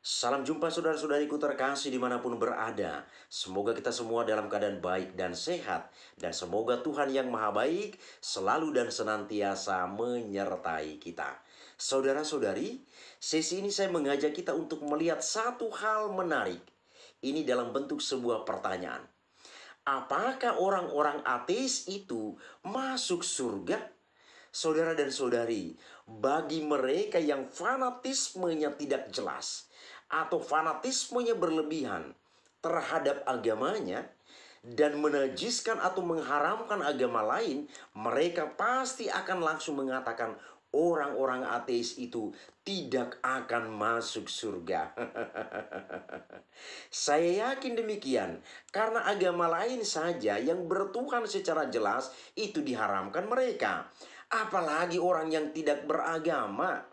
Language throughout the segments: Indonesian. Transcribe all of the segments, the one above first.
Salam jumpa saudara-saudariku terkasih dimanapun berada. Semoga kita semua dalam keadaan baik dan sehat. Dan semoga Tuhan yang maha baik selalu dan senantiasa menyertai kita. Saudara-saudari, sesi ini saya mengajak kita untuk melihat satu hal menarik. Ini dalam bentuk sebuah pertanyaan. Apakah orang-orang ateis itu masuk surga? Saudara dan saudari, bagi mereka yang fanatismenya tidak jelas atau fanatismenya berlebihan terhadap agamanya dan menajiskan atau mengharamkan agama lain, mereka pasti akan langsung mengatakan orang-orang ateis itu tidak akan masuk surga. Saya yakin demikian, karena agama lain saja yang bertuhan secara jelas itu diharamkan mereka. Apalagi orang yang tidak beragama.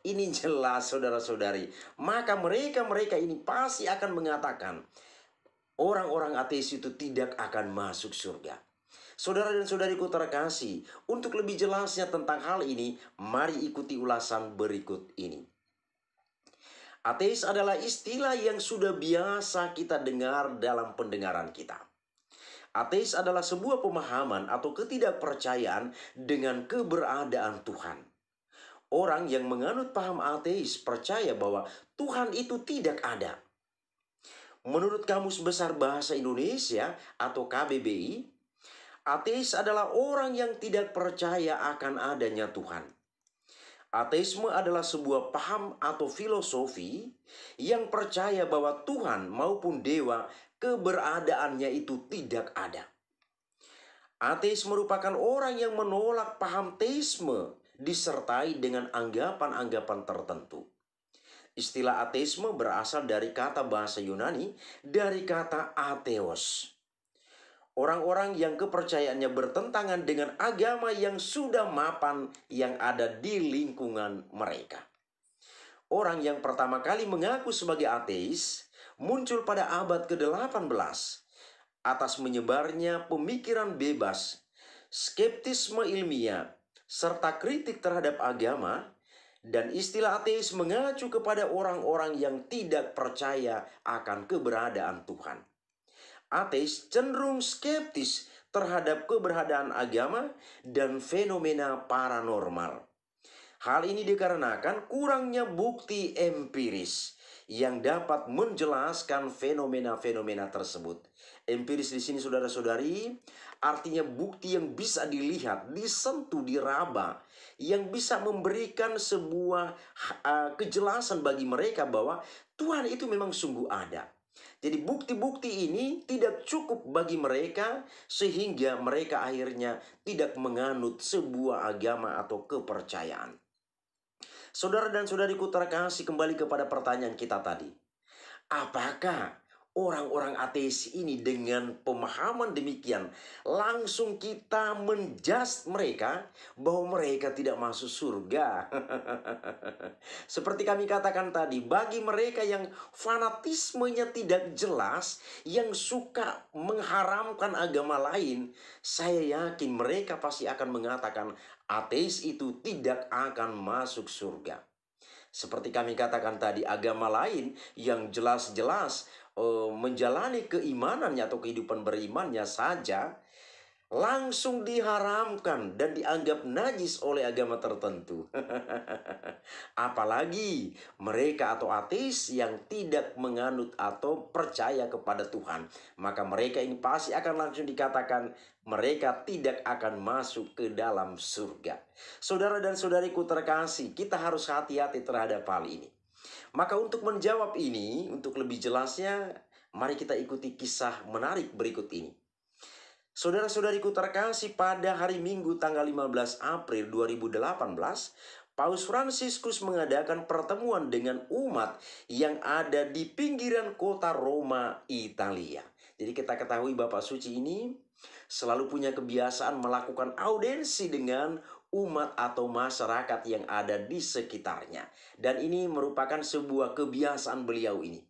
Ini jelas saudara-saudari. Maka mereka ini pasti akan mengatakan orang-orang ateis itu tidak akan masuk surga. Saudara dan saudariku terkasih, untuk lebih jelasnya tentang hal ini, mari ikuti ulasan berikut ini. Ateis adalah istilah yang sudah biasa kita dengar dalam pendengaran kita. Ateis adalah sebuah pemahaman atau ketidakpercayaan dengan keberadaan Tuhan. Orang yang menganut paham ateis percaya bahwa Tuhan itu tidak ada. Menurut Kamus Besar Bahasa Indonesia atau KBBI, ateis adalah orang yang tidak percaya akan adanya Tuhan. Ateisme adalah sebuah paham atau filosofi yang percaya bahwa Tuhan maupun dewa keberadaannya itu tidak ada. Ateis merupakan orang yang menolak paham teisme disertai dengan anggapan-anggapan tertentu. Istilah ateisme berasal dari kata bahasa Yunani dari kata atheos. Orang-orang yang kepercayaannya bertentangan dengan agama yang sudah mapan yang ada di lingkungan mereka. Orang yang pertama kali mengaku sebagai ateis muncul pada abad ke-18 atas menyebarnya pemikiran bebas, skeptisme ilmiah, serta kritik terhadap agama. Dan istilah ateis mengacu kepada orang-orang yang tidak percaya akan keberadaan Tuhan. Ateis cenderung skeptis terhadap keberadaan agama dan fenomena paranormal. Hal ini dikarenakan kurangnya bukti empiris yang dapat menjelaskan fenomena-fenomena tersebut. Empiris di sini saudara-saudari artinya bukti yang bisa dilihat, disentuh, diraba, yang bisa memberikan sebuah kejelasan bagi mereka bahwa Tuhan itu memang sungguh ada. Jadi bukti-bukti ini tidak cukup bagi mereka sehingga mereka akhirnya tidak menganut sebuah agama atau kepercayaan. Saudara dan saudariku terkasih, kembali kepada pertanyaan kita tadi. Apakah orang-orang ateis ini dengan pemahaman demikian langsung kita menjudge mereka bahwa mereka tidak masuk surga? Seperti kami katakan tadi, bagi mereka yang fanatismenya tidak jelas, yang suka mengharamkan agama lain, saya yakin mereka pasti akan mengatakan ateis itu tidak akan masuk surga. Seperti kami katakan tadi, agama lain yang jelas-jelas menjalani keimanannya atau kehidupan berimannya saja langsung diharamkan dan dianggap najis oleh agama tertentu. Apalagi mereka atau ateis yang tidak menganut atau percaya kepada Tuhan. Maka mereka ini pasti akan langsung dikatakan mereka tidak akan masuk ke dalam surga. Saudara dan saudariku terkasih, kita harus hati-hati terhadap hal ini. Maka untuk menjawab ini, untuk lebih jelasnya, mari kita ikuti kisah menarik berikut ini. Saudara-saudariku terkasih, pada hari Minggu tanggal 15 April 2018, Paus Fransiskus mengadakan pertemuan dengan umat yang ada di pinggiran kota Roma, Italia. Jadi kita ketahui Bapak Suci ini selalu punya kebiasaan melakukan audiensi dengan umat atau masyarakat yang ada di sekitarnya. Dan ini merupakan sebuah kebiasaan beliau ini.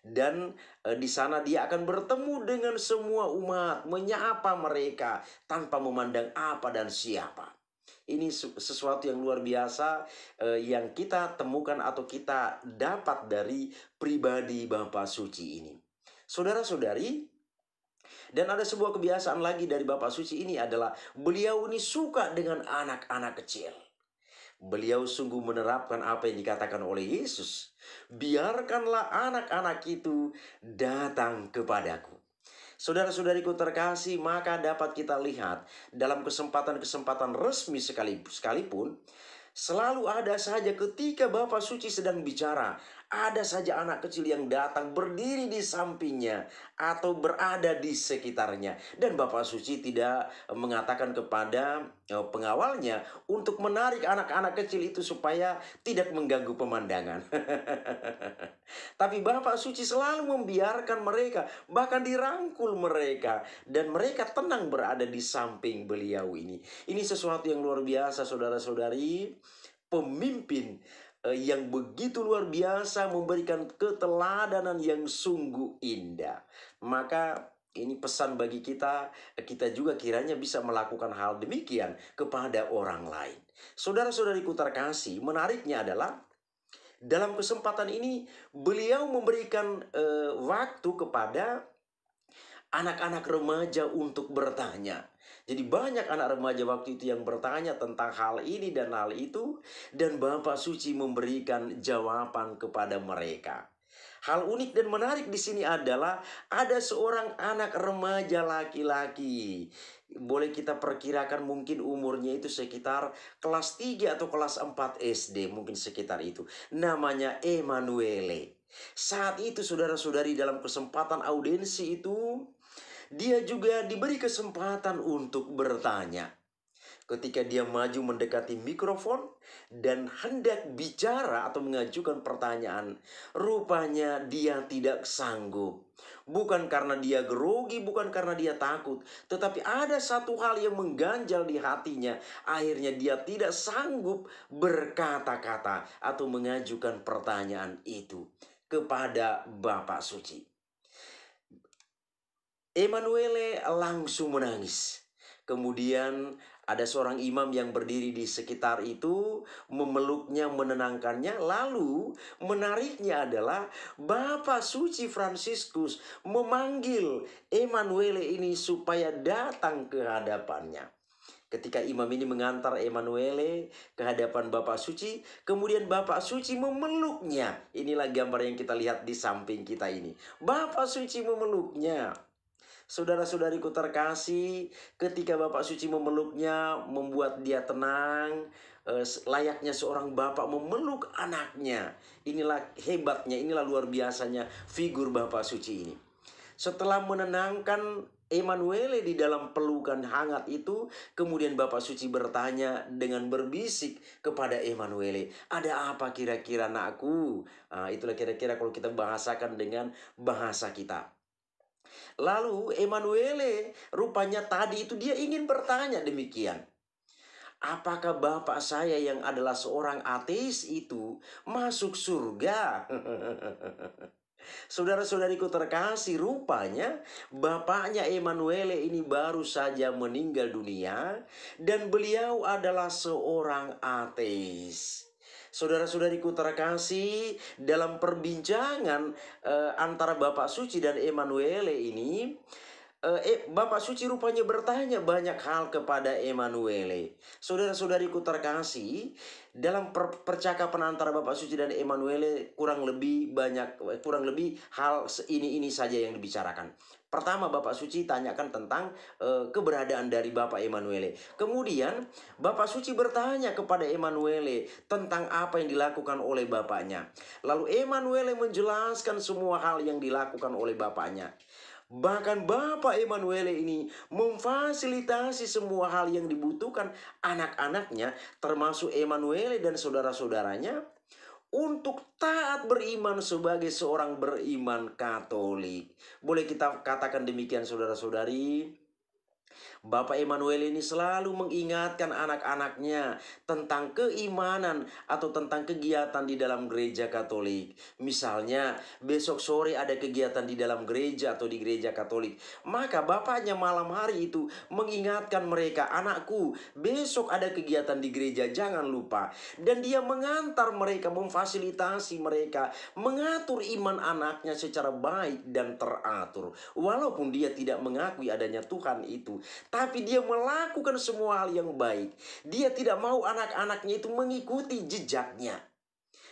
Dan di sana dia akan bertemu dengan semua umat, menyapa mereka tanpa memandang apa dan siapa. Ini sesuatu yang luar biasa yang kita temukan atau kita dapat dari pribadi Bapak Suci ini. Saudara-saudari, dan ada sebuah kebiasaan lagi dari Bapak Suci ini adalah beliau ini suka dengan anak-anak kecil. Beliau sungguh menerapkan apa yang dikatakan oleh Yesus. Biarkanlah anak-anak itu datang kepadaku. Saudara-saudariku terkasih, maka dapat kita lihat dalam kesempatan-kesempatan resmi sekalipun, selalu ada saja ketika Bapak Suci sedang bicara, ada saja anak kecil yang datang berdiri di sampingnya atau berada di sekitarnya. Dan Bapak Suci tidak mengatakan kepada pengawalnya untuk menarik anak-anak kecil itu supaya tidak mengganggu pemandangan. Tapi Bapak Suci selalu membiarkan mereka, bahkan dirangkul mereka. Dan mereka tenang berada di samping beliau ini. Ini sesuatu yang luar biasa, saudara-saudari. Pemimpin yang begitu luar biasa memberikan keteladanan yang sungguh indah. Maka ini pesan bagi kita, kita juga kiranya bisa melakukan hal demikian kepada orang lain. Saudara-saudariku terkasih, menariknya adalah dalam kesempatan ini beliau memberikan waktu kepada anak-anak remaja untuk bertanya. Jadi banyak anak remaja waktu itu yang bertanya tentang hal ini dan hal itu, dan Bapak Suci memberikan jawaban kepada mereka. Hal unik dan menarik di sini adalah ada seorang anak remaja laki-laki. Boleh kita perkirakan mungkin umurnya itu sekitar kelas 3 atau kelas 4 SD, mungkin sekitar itu. Namanya Emanuele. Saat itu saudara-saudari, dalam kesempatan audiensi itu, dia juga diberi kesempatan untuk bertanya. Ketika dia maju mendekati mikrofon dan hendak bicara atau mengajukan pertanyaan, rupanya dia tidak sanggup. Bukan karena dia grogi, bukan karena dia takut, tetapi ada satu hal yang mengganjal di hatinya. Akhirnya dia tidak sanggup berkata-kata atau mengajukan pertanyaan itu kepada Bapak Suci. Emanuele langsung menangis. Kemudian ada seorang imam yang berdiri di sekitar itu, memeluknya, menenangkannya. Lalu menariknya adalah Bapak Suci Fransiskus memanggil Emanuele ini supaya datang ke hadapannya. Ketika imam ini mengantar Emanuele ke hadapan Bapak Suci, kemudian Bapak Suci memeluknya. Inilah gambar yang kita lihat di samping kita ini. Bapak Suci memeluknya. Saudara-saudariku terkasih, ketika Bapak Suci memeluknya, membuat dia tenang, layaknya seorang bapak memeluk anaknya. Inilah hebatnya, inilah luar biasanya figur Bapak Suci ini. Setelah menenangkan Emanuele di dalam pelukan hangat itu, kemudian Bapak Suci bertanya dengan berbisik kepada Emanuele, "Ada apa kira-kira, nakku?" Itulah kira-kira kalau kita bahasakan dengan bahasa kita. Lalu Emanuele rupanya tadi itu dia ingin bertanya demikian. Apakah bapak saya yang adalah seorang ateis itu masuk surga? Saudara-saudariku terkasih, rupanya bapaknya Emanuele ini baru saja meninggal dunia dan beliau adalah seorang ateis. Saudara-saudariku terkasih, dalam perbincangan antara Bapak Suci dan Emanuele ini, Bapak Suci rupanya bertanya banyak hal kepada Emanuele. Saudara-saudariku terkasih, dalam percakapan antara Bapak Suci dan Emanuele kurang lebih hal ini saja yang dibicarakan. Pertama, Bapak Suci tanyakan tentang keberadaan dari Bapak Emanuele. Kemudian Bapak Suci bertanya kepada Emanuele tentang apa yang dilakukan oleh bapaknya. Lalu Emanuele menjelaskan semua hal yang dilakukan oleh bapaknya. Bahkan Bapak Emanuele ini memfasilitasi semua hal yang dibutuhkan anak-anaknya, termasuk Emanuele dan saudara-saudaranya, untuk taat beriman sebagai seorang beriman Katolik. Boleh kita katakan demikian, saudara-saudari? Bapak Emmanuel ini selalu mengingatkan anak-anaknya tentang keimanan atau tentang kegiatan di dalam gereja Katolik. Misalnya, besok sore ada kegiatan di dalam gereja atau di gereja Katolik. Maka bapaknya malam hari itu mengingatkan mereka, "Anakku, besok ada kegiatan di gereja, jangan lupa." Dan dia mengantar mereka, memfasilitasi mereka, mengatur iman anaknya secara baik dan teratur. Walaupun dia tidak mengakui adanya Tuhan itu, tapi dia melakukan semua hal yang baik. Dia tidak mau anak-anaknya itu mengikuti jejaknya.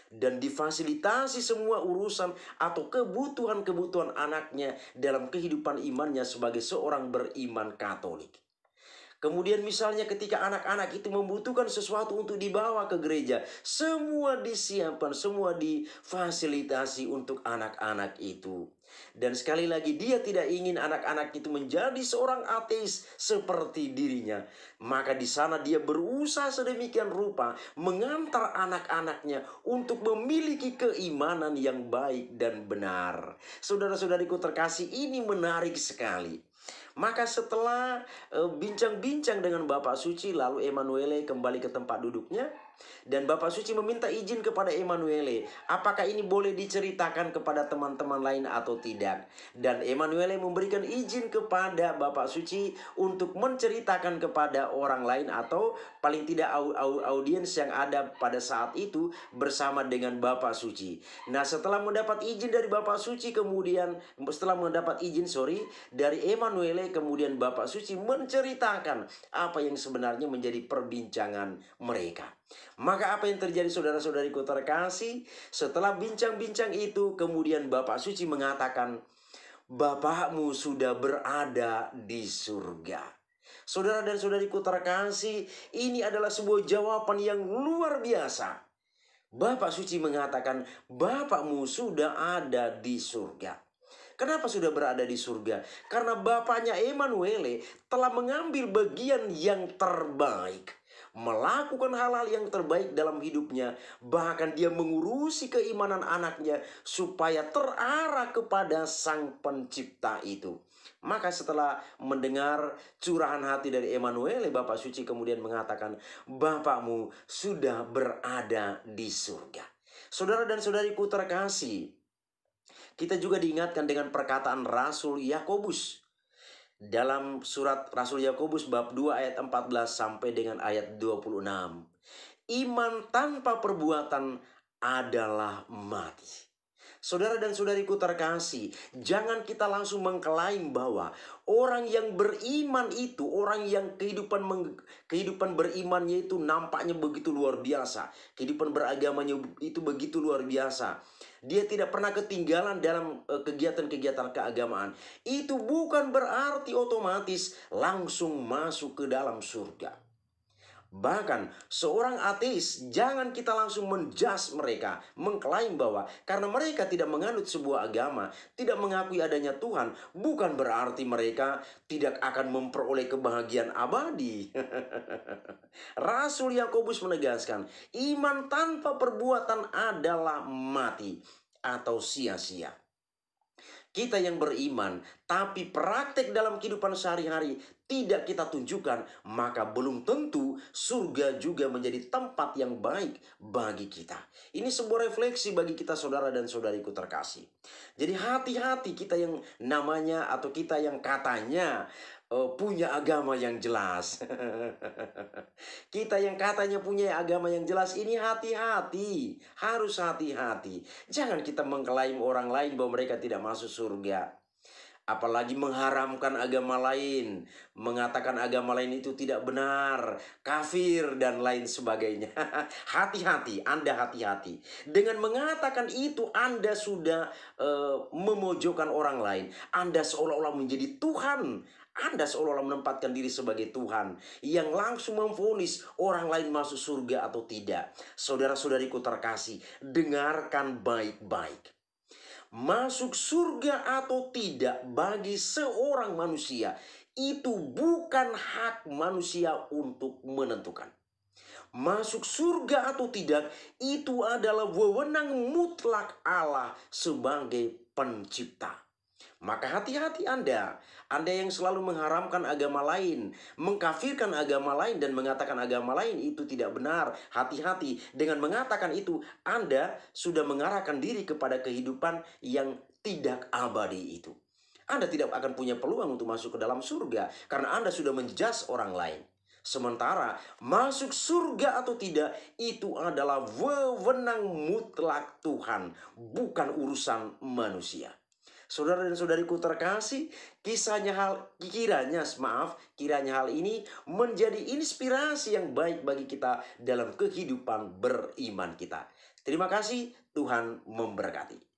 Dan difasilitasi semua urusan atau kebutuhan-kebutuhan anaknya dalam kehidupan imannya sebagai seorang beriman Katolik. Kemudian misalnya ketika anak-anak itu membutuhkan sesuatu untuk dibawa ke gereja, semua disiapkan, semua difasilitasi untuk anak-anak itu. Dan sekali lagi dia tidak ingin anak-anak itu menjadi seorang ateis seperti dirinya. Maka di sana dia berusaha sedemikian rupa mengantar anak-anaknya untuk memiliki keimanan yang baik dan benar. Saudara-saudariku terkasih, ini menarik sekali. Maka setelah bincang-bincang dengan Bapak Suci, lalu Emanuele kembali ke tempat duduknya. Dan Bapak Suci meminta izin kepada Emanuele, apakah ini boleh diceritakan kepada teman-teman lain atau tidak. Dan Emanuele memberikan izin kepada Bapak Suci untuk menceritakan kepada orang lain atau paling tidak audiens yang ada pada saat itu bersama dengan Bapak Suci. Nah, setelah mendapat izin dari Bapak Suci, dari Emanuele, kemudian Bapak Suci menceritakan apa yang sebenarnya menjadi perbincangan mereka. Maka apa yang terjadi, saudara-saudariku terkasih? Setelah bincang-bincang itu, kemudian Bapak Suci mengatakan, "Bapakmu sudah berada di surga." Saudara dan saudariku terkasih, ini adalah sebuah jawaban yang luar biasa. Bapak Suci mengatakan, "Bapakmu sudah ada di surga." Kenapa sudah berada di surga? Karena bapaknya Emanuele telah mengambil bagian yang terbaik, melakukan hal-hal yang terbaik dalam hidupnya. Bahkan dia mengurusi keimanan anaknya supaya terarah kepada Sang Pencipta itu. Maka setelah mendengar curahan hati dari Emanuele, Bapak Suci kemudian mengatakan, "Bapakmu sudah berada di surga." Saudara dan saudariku terkasih, kita juga diingatkan dengan perkataan Rasul Yakobus dalam surat Rasul Yakobus bab 2 ayat 14 sampai dengan ayat 26. Iman tanpa perbuatan adalah mati. Saudara dan saudariku terkasih, jangan kita langsung mengklaim bahwa orang yang beriman itu, orang yang kehidupan berimannya itu nampaknya begitu luar biasa, kehidupan beragamanya itu begitu luar biasa, dia tidak pernah ketinggalan dalam kegiatan-kegiatan keagamaan. Itu bukan berarti otomatis langsung masuk ke dalam surga. Bahkan seorang ateis, jangan kita langsung menjudge mereka, mengklaim bahwa karena mereka tidak menganut sebuah agama, tidak mengakui adanya Tuhan, bukan berarti mereka tidak akan memperoleh kebahagiaan abadi. Rasul Yakobus menegaskan, iman tanpa perbuatan adalah mati atau sia-sia. Kita yang beriman, tapi praktek dalam kehidupan sehari-hari tidak kita tunjukkan, maka belum tentu surga juga menjadi tempat yang baik bagi kita. Ini sebuah refleksi bagi kita, saudara dan saudariku terkasih. Jadi hati-hati kita yang namanya atau kita yang katanya punya agama yang jelas. Kita yang katanya punya agama yang jelas ini hati-hati, harus hati-hati. Jangan kita mengklaim orang lain bahwa mereka tidak masuk surga. Apalagi mengharamkan agama lain, mengatakan agama lain itu tidak benar, kafir dan lain sebagainya. Hati-hati, Anda hati-hati. Dengan mengatakan itu Anda sudah memojokkan orang lain. Anda seolah-olah menjadi Tuhan. Anda seolah-olah menempatkan diri sebagai Tuhan yang langsung memvonis orang lain masuk surga atau tidak. Saudara-saudariku terkasih, dengarkan baik-baik. Masuk surga atau tidak bagi seorang manusia itu bukan hak manusia untuk menentukan. Masuk surga atau tidak itu adalah wewenang mutlak Allah sebagai pencipta. Maka hati-hati Anda yang selalu mengharamkan agama lain, mengkafirkan agama lain dan mengatakan agama lain itu tidak benar. Hati-hati, dengan mengatakan itu Anda sudah mengarahkan diri kepada kehidupan yang tidak abadi itu. Anda tidak akan punya peluang untuk masuk ke dalam surga karena Anda sudah menjudge orang lain. Sementara masuk surga atau tidak itu adalah wewenang mutlak Tuhan, bukan urusan manusia. Saudara dan saudariku terkasih, kiranya hal ini menjadi inspirasi yang baik bagi kita dalam kehidupan beriman kita. Terima kasih, Tuhan memberkati.